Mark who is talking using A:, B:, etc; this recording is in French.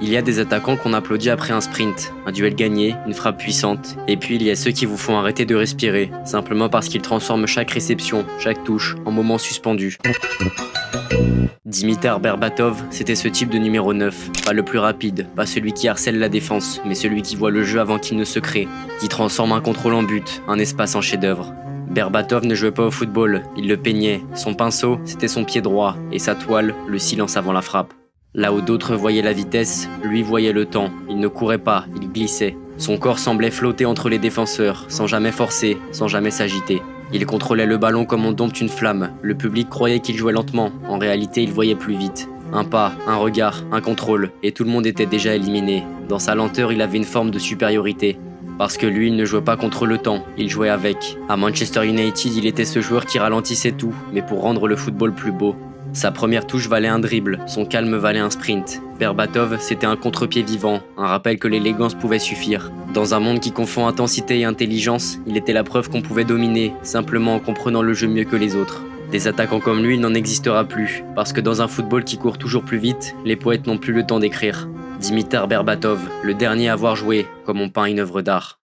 A: Il y a des attaquants qu'on applaudit après un sprint, un duel gagné, une frappe puissante. Et puis il y a ceux qui vous font arrêter de respirer, simplement parce qu'ils transforment chaque réception, chaque touche, en moment suspendu. Dimitar Berbatov, c'était ce type de numéro 9. Pas le plus rapide, pas celui qui harcèle la défense, mais celui qui voit le jeu avant qu'il ne se crée, qui transforme un contrôle en but, un espace en chef-d'œuvre. Berbatov ne jouait pas au football, il le peignait. Son pinceau, c'était son pied droit, et sa toile, le silence avant la frappe. Là où d'autres voyaient la vitesse, lui voyait le temps. Il ne courait pas, il glissait. Son corps semblait flotter entre les défenseurs, sans jamais forcer, sans jamais s'agiter. Il contrôlait le ballon comme on dompte une flamme. Le public croyait qu'il jouait lentement, en réalité il voyait plus vite. Un pas, un regard, un contrôle, et tout le monde était déjà éliminé. Dans sa lenteur, il avait une forme de supériorité. Parce que lui, il ne jouait pas contre le temps, il jouait avec. À Manchester United, il était ce joueur qui ralentissait tout, mais pour rendre le football plus beau. Sa première touche valait un dribble, son calme valait un sprint. Berbatov, c'était un contre-pied vivant, un rappel que l'élégance pouvait suffire. Dans un monde qui confond intensité et intelligence, il était la preuve qu'on pouvait dominer, simplement en comprenant le jeu mieux que les autres. Des attaquants comme lui, il n'en existera plus, parce que dans un football qui court toujours plus vite, les poètes n'ont plus le temps d'écrire. Dimitar Berbatov, le dernier à avoir joué, comme on peint une œuvre d'art.